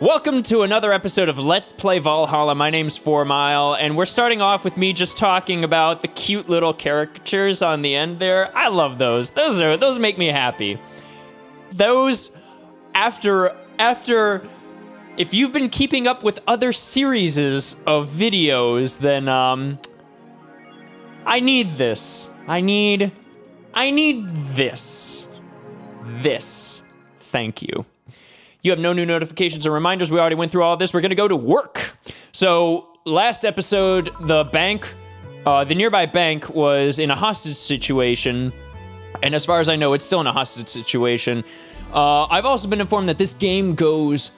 Welcome to another episode of Let's Play Valhalla. My name's Fourmyle, and we're starting off with me just talking about the cute little caricatures on the end there. I love those. Those make me happy. Those, after if you've been keeping up with other series of videos, then I need this. I need this. This. Thank you. You have no new notifications or reminders. We already went through all of this. We're gonna go to work. So last episode, the nearby bank was in a hostage situation. And as far as I know, it's still in a hostage situation. I've also been informed that this game goes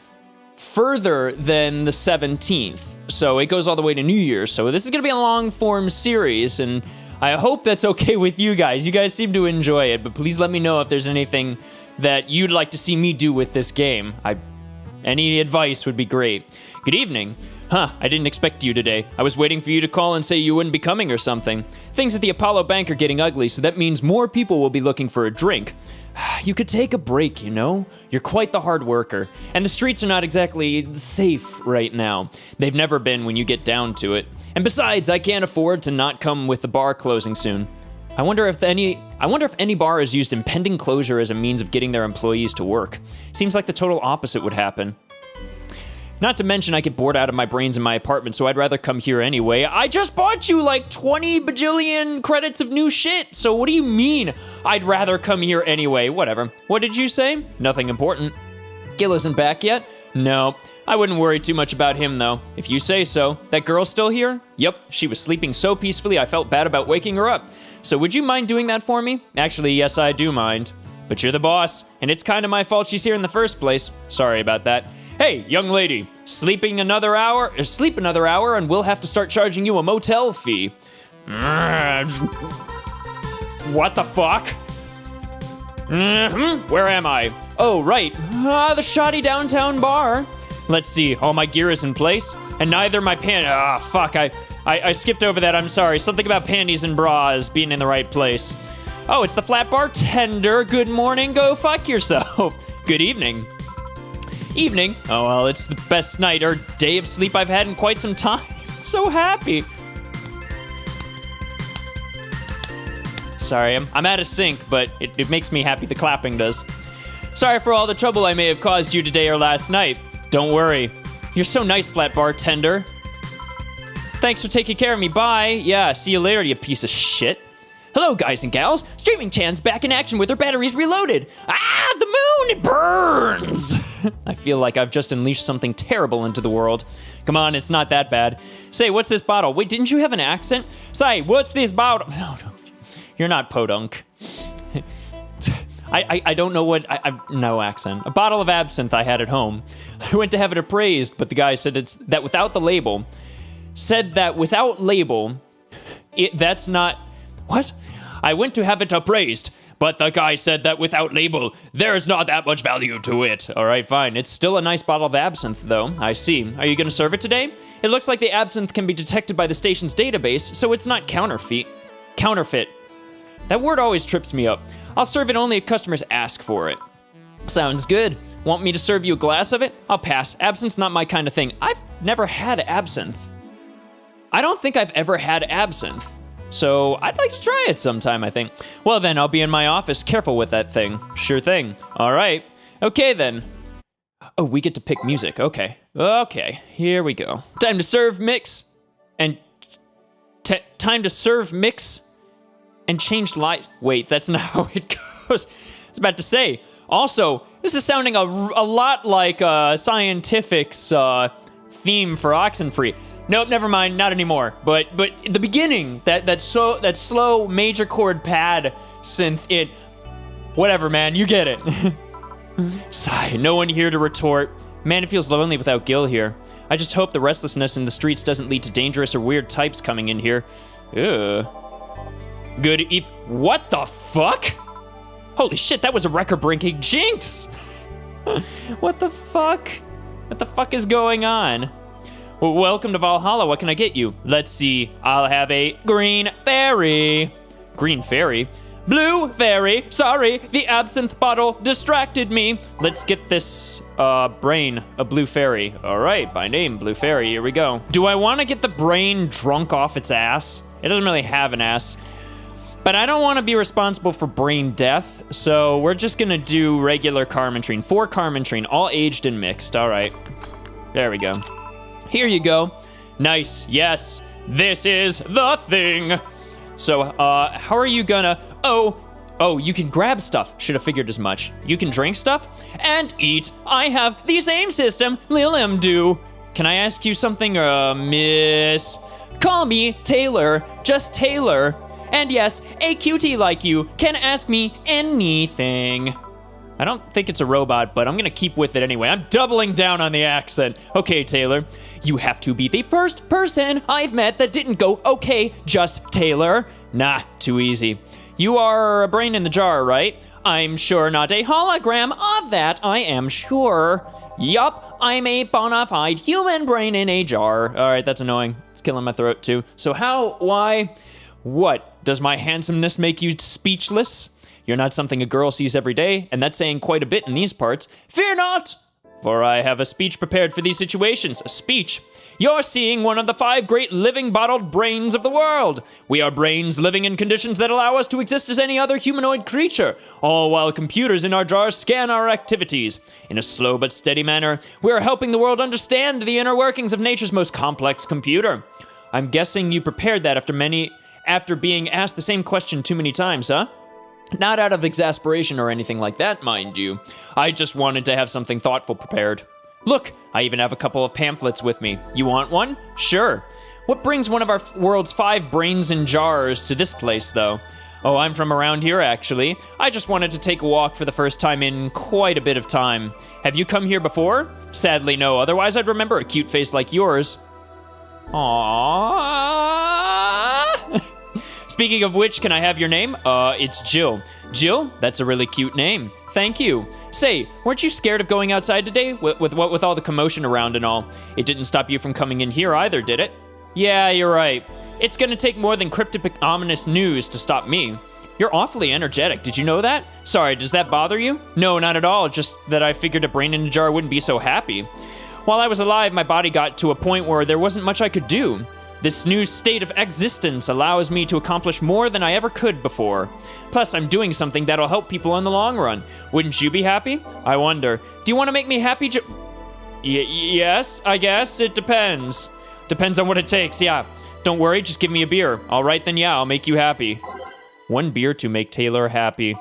further than the 17th. So it goes all the way to New Year's. So this is gonna be a long form series, and I hope that's okay with you guys. You guys seem to enjoy it, but please let me know if there's anything that you'd like to see me do with this game. Any advice would be great. Good evening. I didn't expect you today. I was waiting for you to call and say you wouldn't be coming or something. Things at the Apollo Bank are getting ugly, so that means more people will be looking for a drink. You could take a break, you know? You're quite the hard worker. And the streets are not exactly safe right now. They've never been when you get down to it. And besides, I can't afford to not come with the bar closing soon. I wonder if any bar has used impending closure as a means of getting their employees to work. Seems like the total opposite would happen. Not to mention I get bored out of my brains in my apartment, so I'd rather come here anyway. I just bought you like 20 bajillion credits of new shit, so what do you mean I'd rather come here anyway? Whatever. What did you say? Nothing important. Gil isn't back yet? No. I wouldn't worry too much about him, though. If you say so. That girl's still here? Yep. She was sleeping so peacefully I felt bad about waking her up. So would you mind doing that for me? Actually, yes, I do mind. But you're the boss, and it's kind of my fault she's here in the first place. Sorry about that. Hey, young lady, sleep another hour, and we'll have to start charging you a motel fee. What the fuck? Where am I? Oh, right. The shoddy downtown bar. Let's see, all my gear is in place, and neither my fuck, I skipped over that, I'm sorry. Something about panties and bras being in the right place. Oh, it's the flat bartender. Good morning, go fuck yourself. Good evening. Evening? Oh, well, it's the best night or day of sleep I've had in quite some time. So happy. Sorry, I'm out of sync, but it makes me happy, the clapping does. Sorry for all the trouble I may have caused you today or last night. Don't worry. You're so nice, flat bartender. Thanks for taking care of me, bye. Yeah, see you later, you piece of shit. Hello, guys and gals. Streaming Chan's back in action with her batteries reloaded. The moon, it burns. I feel like I've just unleashed something terrible into the world. Come on, it's not that bad. Say, what's this bottle? Wait, didn't you have an accent? Say, what's this bottle? No, you're not podunk. I don't know what, no accent. A bottle of absinthe I had at home. I went to have it appraised, but the guy said that without label, that's not, what? I went to have it appraised, but the guy said that without label, there's not that much value to it. All right, fine. It's still a nice bottle of absinthe, though. I see. Are you going to serve it today? It looks like the absinthe can be detected by the station's database, so it's not counterfeit. That word always trips me up. I'll serve it only if customers ask for it. Sounds good. Want me to serve you a glass of it? I'll pass. Absinthe's not my kind of thing. I've never had absinthe. I don't think I've ever had absinthe. So I'd like to try it sometime, I think. Well then, I'll be in my office. Careful with that thing. Sure thing. All right. Okay then. Oh, we get to pick music. Okay. Okay, here we go. Time to serve, mix, and change light. Wait, that's not how it goes. I was about to say. Also, this is sounding a lot like Scientific's theme for Oxenfree. Nope, never mind, not anymore. But the beginning, that slow major chord pad synth, whatever, man, you get it. Sigh, no one here to retort. Man, it feels lonely without Gil here. I just hope the restlessness in the streets doesn't lead to dangerous or weird types coming in here. Ugh. What the fuck? Holy shit, that was a record-breaking jinx! What the fuck? What the fuck is going on? Well, welcome to Valhalla, what can I get you? Let's see, I'll have a green fairy. Green fairy? Blue fairy. Sorry, the absinthe bottle distracted me. Let's get this brain, a blue fairy. All right, by name, blue fairy. Here we go. Do I want to get the brain drunk off its ass? It doesn't really have an ass. But I don't want to be responsible for brain death, so we're just gonna do regular Carmentrine. 4 Carmentrine, all aged and mixed. All right, there we go. Here you go. Nice, yes, this is the thing. So, how are you gonna, oh, you can grab stuff. Should have figured as much. You can drink stuff and eat. I have the same system Lil M do. Can I ask you something, miss? Call me Taylor, just Taylor. And yes, a cutie like you can ask me anything. I don't think it's a robot, but I'm gonna keep with it anyway. I'm doubling down on the accent. Okay, Taylor, you have to be the first person I've met that didn't go, okay, just Taylor. Nah, too easy. You are a brain in the jar, right? I'm sure not a hologram of that, I am sure. Yup, I'm a bona fide human brain in a jar. All right, that's annoying. It's killing my throat too. So how, why, what? Does my handsomeness make you speechless? You're not something a girl sees every day, and that's saying quite a bit in these parts. Fear not, for I have a speech prepared for these situations. A speech? You're seeing one of the 5 great living bottled brains of the world. We are brains living in conditions that allow us to exist as any other humanoid creature, all while computers in our jars scan our activities. In a slow but steady manner, we are helping the world understand the inner workings of nature's most complex computer. I'm guessing you prepared that after being asked the same question too many times, huh? Not out of exasperation or anything like that, mind you. I just wanted to have something thoughtful prepared. Look, I even have a couple of pamphlets with me. You want one? Sure. What brings one of our world's 5 brains in jars to this place, though? Oh, I'm from around here, actually. I just wanted to take a walk for the first time in quite a bit of time. Have you come here before? Sadly, no. Otherwise, I'd remember a cute face like yours. Aww. Speaking of which, can I have your name? It's Jill. Jill? That's a really cute name. Thank you. Say, weren't you scared of going outside today? With all the commotion around and all? It didn't stop you from coming in here either, did it? Yeah, you're right. It's gonna take more than cryptic, ominous news to stop me. You're awfully energetic. Did you know that? Sorry, does that bother you? No, not at all. Just that I figured a brain in a jar wouldn't be so happy. While I was alive, my body got to a point where there wasn't much I could do. This new state of existence allows me to accomplish more than I ever could before. Plus, I'm doing something that'll help people in the long run. Wouldn't you be happy? I wonder. Do you want to make me happy, yes, I guess. It depends. Depends on what it takes, yeah. Don't worry, just give me a beer. All right, then yeah, I'll make you happy. 1 beer to make Taylor happy. You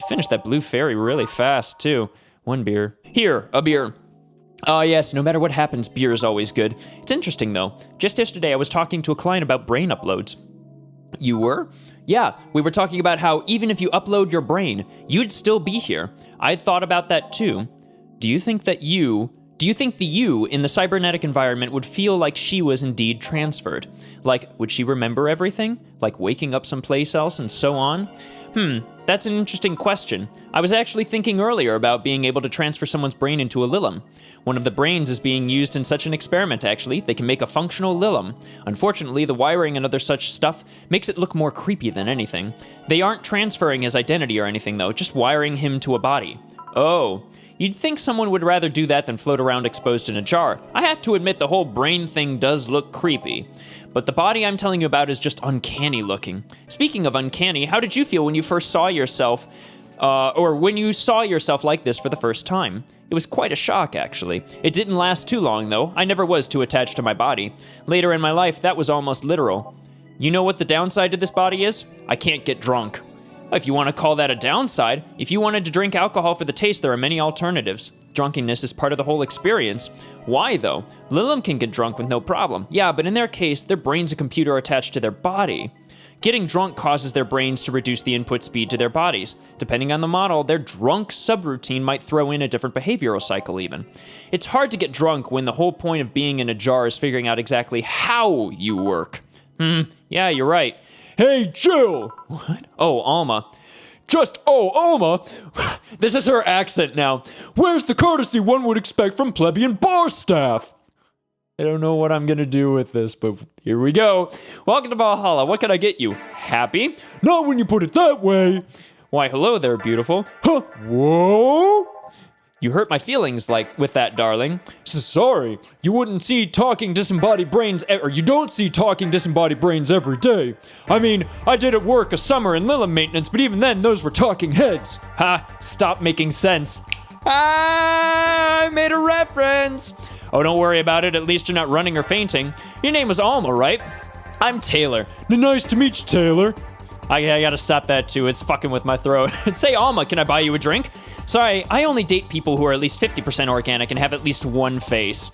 finished that blue fairy really fast, too. 1 beer. Here, a beer. Oh yes, no matter what happens, beer is always good. It's interesting though. Just yesterday I was talking to a client about brain uploads. You were? Yeah, we were talking about how even if you upload your brain, you'd still be here. I'd thought about that too. Do you think the you in the cybernetic environment would feel like she was indeed transferred? Like, would she remember everything? Like waking up someplace else and so on? That's an interesting question. I was actually thinking earlier about being able to transfer someone's brain into a Lilum. One of the brains is being used in such an experiment, actually. They can make a functional Lilum. Unfortunately, the wiring and other such stuff makes it look more creepy than anything. They aren't transferring his identity or anything, though, just wiring him to a body. Oh. You'd think someone would rather do that than float around exposed in a jar. I have to admit the whole brain thing does look creepy. But the body I'm telling you about is just uncanny looking. Speaking of uncanny, how did you feel when you first saw yourself, or when you saw yourself like this for the first time? It was quite a shock, actually. It didn't last too long, though. I never was too attached to my body. Later in my life, that was almost literal. You know what the downside to this body is? I can't get drunk. If you want to call that a downside, if you wanted to drink alcohol for the taste, there are many alternatives. Drunkenness is part of the whole experience. Why, though? Lilum can get drunk with no problem. Yeah, but in their case, their brain's a computer attached to their body. Getting drunk causes their brains to reduce the input speed to their bodies. Depending on the model, their drunk subroutine might throw in a different behavioral cycle even. It's hard to get drunk when the whole point of being in a jar is figuring out exactly how you work. Yeah, you're right. Hey, Jill! What? Oh, Alma. Alma? This is her accent now. Where's the courtesy one would expect from plebeian bar staff? I don't know what I'm gonna do with this, but here we go. Welcome to Valhalla. What can I get you? Happy? Not when you put it that way. Why, hello there, beautiful. Huh? Whoa! You hurt my feelings, like, with that, darling. Sorry, you wouldn't see talking disembodied brains, or you don't see talking disembodied brains every day. I mean, I did at work a summer in Lila maintenance, but even then, those were talking heads. Ha, stop making sense. I made a reference. Oh, don't worry about it, at least you're not running or fainting. Your name was Alma, right? I'm Taylor. Nice to meet you, Taylor. I gotta stop that too, it's fucking with my throat. Say, Alma, can I buy you a drink? Sorry, I only date people who are at least 50% organic and have at least one face.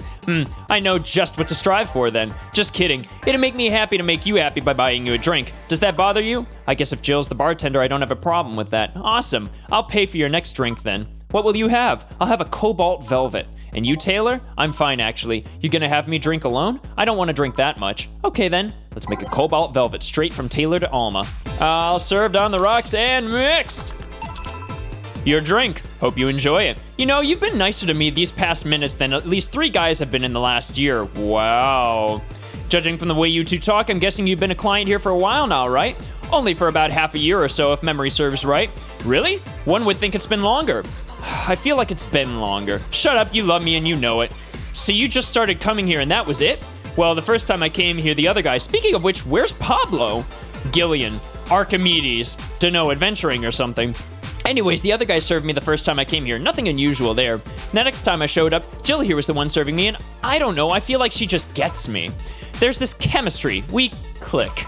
I know just what to strive for then. Just kidding. It'd make me happy to make you happy by buying you a drink. Does that bother you? I guess if Jill's the bartender, I don't have a problem with that. Awesome. I'll pay for your next drink then. What will you have? I'll have a Cobalt Velvet. And you, Taylor? I'm fine, actually. You gonna have me drink alone? I don't want to drink that much. Okay, then. Let's make a Cobalt Velvet straight from Taylor to Alma. All served on the rocks and mixed. Your drink. Hope you enjoy it. You know, you've been nicer to me these past minutes than at least 3 guys have been in the last year. Wow. Judging from the way you two talk, I'm guessing you've been a client here for a while now, right? Only for about half a year or so, if memory serves right. Really? One would think it's been longer. I feel like it's been longer. Shut up, you love me and you know it. So you just started coming here and that was it? Well, the first time I came here, the other guy, speaking of which, where's Pablo? Gillian, Archimedes, dunno, adventuring or something. Anyways, the other guy served me the first time I came here. Nothing unusual there. The next time I showed up, Jill here was the one serving me, and I don't know, I feel like she just gets me. There's this chemistry. We click.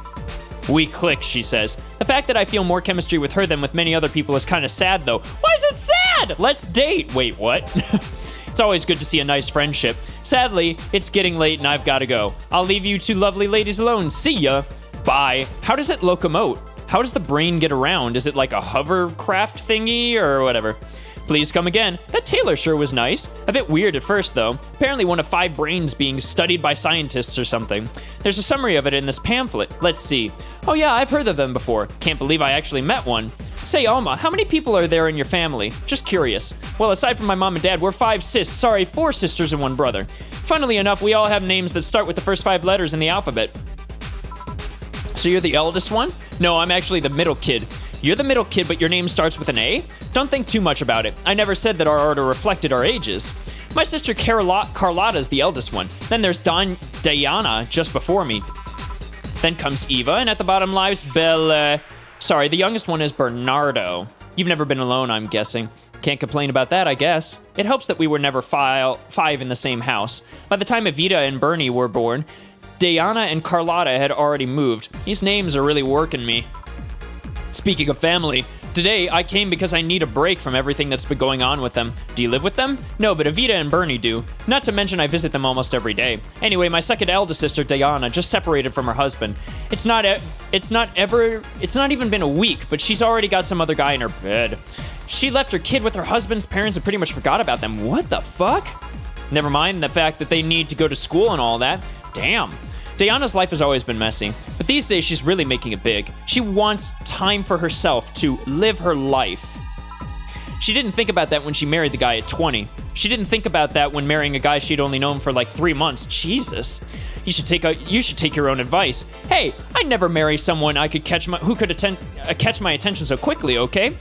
We click, she says. The fact that I feel more chemistry with her than with many other people is kind of sad, though. Why is it sad? Let's date. Wait, what? It's always good to see a nice friendship. Sadly, it's getting late and I've got to go. I'll leave you two lovely ladies alone. See ya. Bye. How does it locomote? How does the brain get around? Is it like a hovercraft thingy or whatever? Please come again. That Taylor sure was nice. A bit weird at first, though. Apparently one of 5 brains being studied by scientists or something. There's a summary of it in this pamphlet. Let's see. Oh yeah, I've heard of them before. Can't believe I actually met one. Say, Alma, how many people are there in your family? Just curious. Well, aside from my mom and dad, we're 4 sisters and 1 brother. Funnily enough, we all have names that start with the first 5 letters in the alphabet. So you're the eldest one? No, I'm actually the middle kid. You're the middle kid, but your name starts with an A? Don't think too much about it. I never said that our order reflected our ages. My sister Carlotta's the eldest one. Then there's Diana just before me. Then comes Eva, and at the bottom lies Belle. Sorry, the youngest one is Bernardo. You've never been alone, I'm guessing. Can't complain about that, I guess. It helps that we were never 5 in the same house. By the time Evita and Bernie were born, Diana and Carlotta had already moved. These names are really working me. Speaking of family, today I came because I need a break from everything that's been going on with them. Do you live with them? No, but Evita and Bernie do. Not to mention I visit them almost every day. Anyway, my second eldest sister, Diana, just separated from her husband. It's not even been a week, but she's already got some other guy in her bed. She left her kid with her husband's parents and pretty much forgot about them. What the fuck? Never mind the fact that they need to go to school and all that. Damn. Diana's life has always been messy, but these days she's really making it big. She wants time for herself to live her life. She didn't think about that when she married the guy at 20. She didn't think about that when marrying a guy she'd only known for like 3 months. Jesus. You should take your own advice. Hey, I'd never marry someone who could catch my attention so quickly, okay?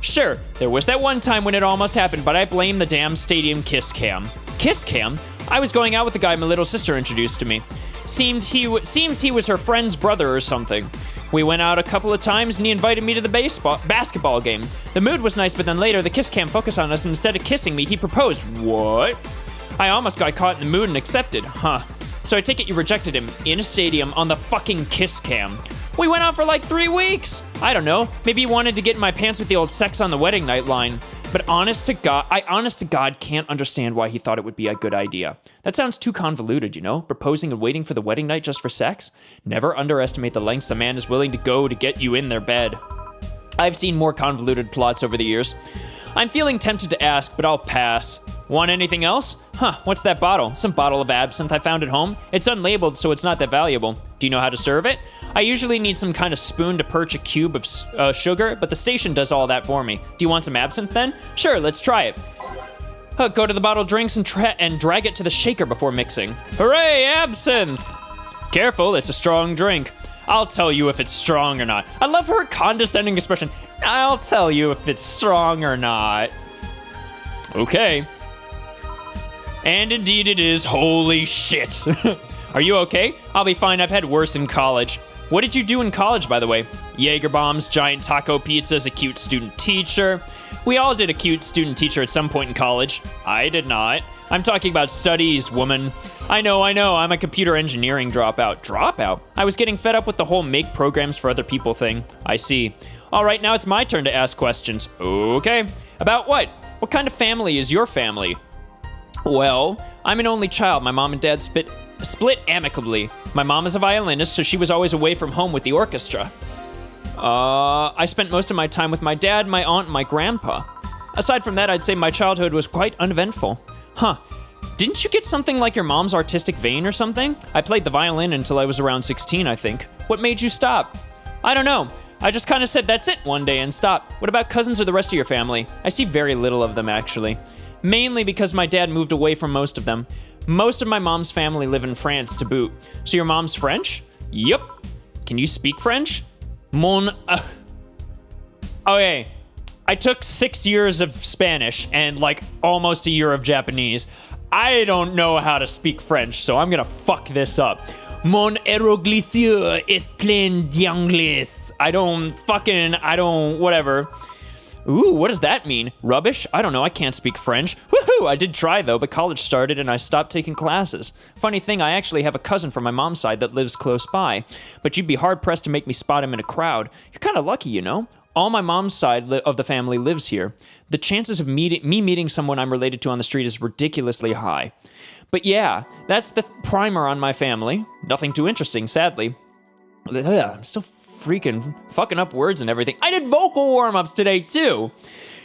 Sure, there was that one time when it almost happened, but I blame the damn stadium kiss cam. Kiss cam? I was going out with the guy my little sister introduced to me. Seems he was her friend's brother or something. We went out a couple of times and he invited me to the basketball game. The mood was nice, but then later the kiss cam focused on us and instead of kissing me, he proposed. What? I almost got caught in the mood and accepted. Huh. So I take it you rejected him in a stadium on the fucking kiss cam. We went out for like 3 weeks. I don't know. Maybe he wanted to get in my pants with the old sex on the wedding night line. But honest to God can't understand why he thought it would be a good idea. That sounds too convoluted, you know? Proposing and waiting for the wedding night just for sex? Never underestimate the lengths a man is willing to go to get you in their bed. I've seen more convoluted plots over the years. I'm feeling tempted to ask, but I'll pass. Want anything else? Huh, what's that bottle? Some bottle of absinthe I found at home. It's unlabeled, so it's not that valuable. Do you know how to serve it? I usually need some kind of spoon to perch a cube of sugar, but the station does all that for me. Do you want some absinthe then? Sure, let's try it. Go to the bottled drinks and drag it to the shaker before mixing. Hooray, absinthe! Careful, it's a strong drink. I'll tell you if it's strong or not. I love her condescending expression. I'll tell you if it's strong or not. Okay. And indeed it is. Holy shit. Are you okay? I'll be fine. I've had worse in college. What did you do in college, by the way? Jaeger bombs, giant taco pizzas, a cute student teacher. We all did a cute student teacher at some point in college. I did not. I'm talking about studies, woman. I know. I'm a computer engineering dropout. Dropout? I was getting fed up with the whole make programs for other people thing. I see. All right, now it's my turn to ask questions. Okay. About what? What kind of family is your family? Well, I'm an only child. My mom and dad split amicably. My mom is a violinist, so she was always away from home with the orchestra. I spent most of my time with my dad, my aunt, and my grandpa. Aside from that, I'd say my childhood was quite uneventful. Huh. Didn't you get something like your mom's artistic vein or something? I played the violin until I was around 16, I think. What made you stop? I don't know. I just kind of said that's it one day and stopped. What about cousins or the rest of your family? I see very little of them, actually. Mainly because my dad moved away from most of them. Most of my mom's family live in France to boot. So your mom's French? Yep. Can you speak French? Okay. I took 6 years of Spanish and like almost a year of Japanese. I don't know how to speak French, so I'm gonna fuck this up. Mon éroglissure est plein d'anglais. Whatever. Ooh, what does that mean? Rubbish? I don't know, I can't speak French. Woohoo! I did try though, but college started and I stopped taking classes. Funny thing, I actually have a cousin from my mom's side that lives close by, but you'd be hard-pressed to make me spot him in a crowd. You're kind of lucky, you know? All my mom's side of the family lives here. The chances of me meeting someone I'm related to on the street is ridiculously high. But yeah, that's the primer on my family. Nothing too interesting, sadly. I'm still freaking fucking up words and everything. I did vocal warm-ups today, too.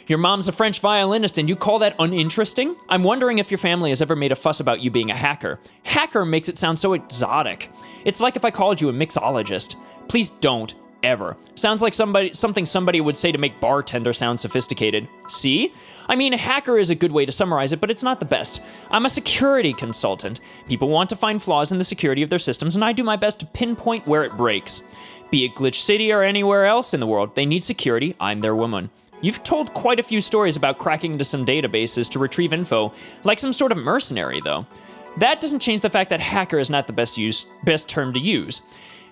Your mom's a French violinist and you call that uninteresting? I'm wondering if your family has ever made a fuss about you being a hacker. Hacker makes it sound so exotic. It's like if I called you a mixologist. Please don't. Ever. Sounds like something somebody would say to make bartender sound sophisticated. See? I mean, hacker is a good way to summarize it, but it's not the best. I'm a security consultant. People want to find flaws in the security of their systems, and I do my best to pinpoint where it breaks. Be it Glitch City or anywhere else in the world, they need security, I'm their woman. You've told quite a few stories about cracking into some databases to retrieve info, like some sort of mercenary, though. That doesn't change the fact that hacker is not the best term to use.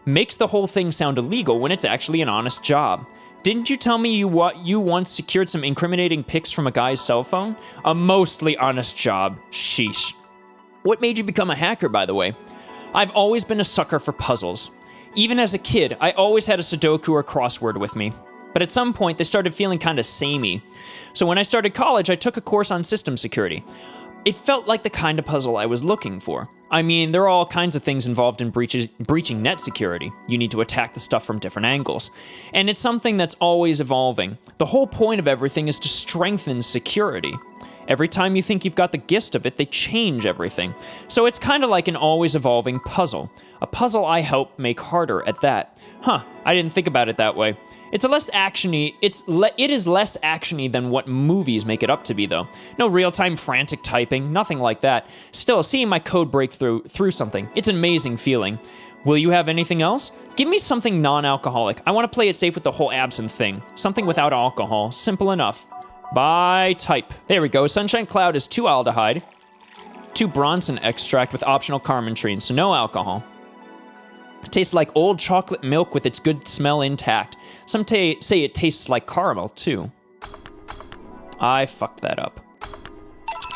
Makes the whole thing sound illegal when it's actually an honest job. Didn't you tell me you once secured some incriminating pics from a guy's cell phone? A mostly honest job. Sheesh. What made you become a hacker, by the way? I've always been a sucker for puzzles. Even as a kid, I always had a Sudoku or crossword with me. But at some point, they started feeling kind of samey. So when I started college, I took a course on system security. It felt like the kind of puzzle I was looking for. I mean, there are all kinds of things involved in breaching net security. You need to attack the stuff from different angles. And it's something that's always evolving. The whole point of everything is to strengthen security. Every time you think you've got the gist of it, they change everything. So it's kind of like an always evolving puzzle. A puzzle I help make harder at that. Huh, I didn't think about it that way. It's less actiony. It is less actiony than what movies make it up to be, though. No real-time frantic typing, nothing like that. Still, seeing my code break through something, it's an amazing feeling. Will you have anything else? Give me something non-alcoholic. I want to play it safe with the whole absinthe thing. Something without alcohol. Simple enough. By type. There we go. Sunshine Cloud is 2 aldehyde, 2 Bronson extract with optional carmentrine, so no alcohol. It tastes like old chocolate milk with its good smell intact. Some say it tastes like caramel, too. I fucked that up.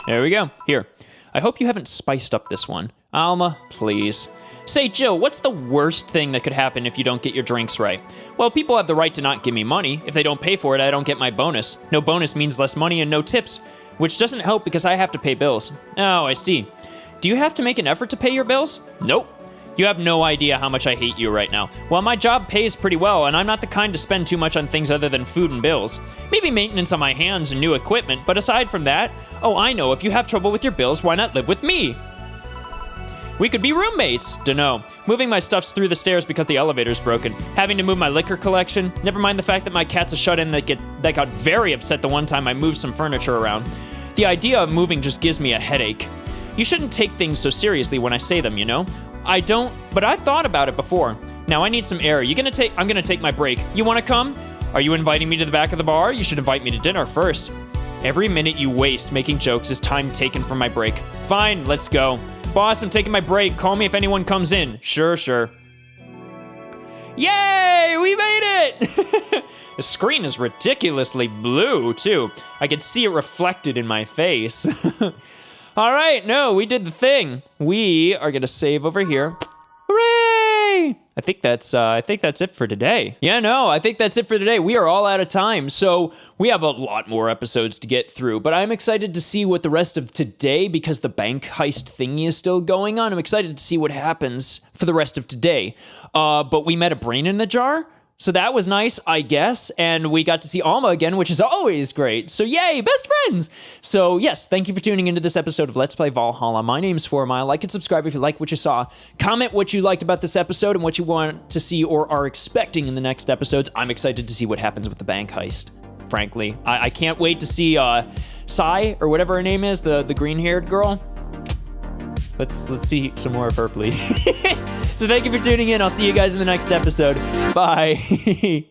There we go. Here. I hope you haven't spiced up this one. Alma, please. Say, Jill, what's the worst thing that could happen if you don't get your drinks right? Well, people have the right to not give me money. If they don't pay for it, I don't get my bonus. No bonus means less money and no tips, which doesn't help because I have to pay bills. Oh, I see. Do you have to make an effort to pay your bills? Nope. You have no idea how much I hate you right now. Well, my job pays pretty well, and I'm not the kind to spend too much on things other than food and bills. Maybe maintenance on my hands and new equipment, but aside from that, oh, I know, if you have trouble with your bills, why not live with me? We could be roommates. Dunno. Moving my stuffs through the stairs because the elevator's broken. Having to move my liquor collection. Never mind the fact that my cat's a shut-in that got very upset the one time I moved some furniture around. The idea of moving just gives me a headache. You shouldn't take things so seriously when I say them, you know? I don't, but I've thought about it before. Now I need some air. I'm gonna take my break. You wanna come? Are you inviting me to the back of the bar? You should invite me to dinner first. Every minute you waste making jokes is time taken from my break. Fine, let's go. Boss, I'm taking my break. Call me if anyone comes in. Sure. Yay, we made it! The screen is ridiculously blue, too. I can see it reflected in my face. All right, no, we did the thing. We are gonna save over here. Hooray! I think that's it for today. Yeah, no, I think that's it for today. We are all out of time, so we have a lot more episodes to get through, but I'm excited to see what the rest of today, because the bank heist thingy is still going on, I'm excited to see what happens for the rest of today. But we met a brain in the jar, so that was nice, I guess, and we got to see Alma again, which is always great. So yay, best friends! So yes, thank you for tuning into this episode of Let's Play Valhalla. My name's Fourmyle. Like and subscribe if you like what you saw. Comment what you liked about this episode and what you want to see or are expecting in the next episodes. I'm excited to see what happens with the bank heist, frankly. I can't wait to see Sai, or whatever her name is, the green-haired girl. Let's see some more of her, please. So thank you for tuning in. I'll see you guys in the next episode. Bye.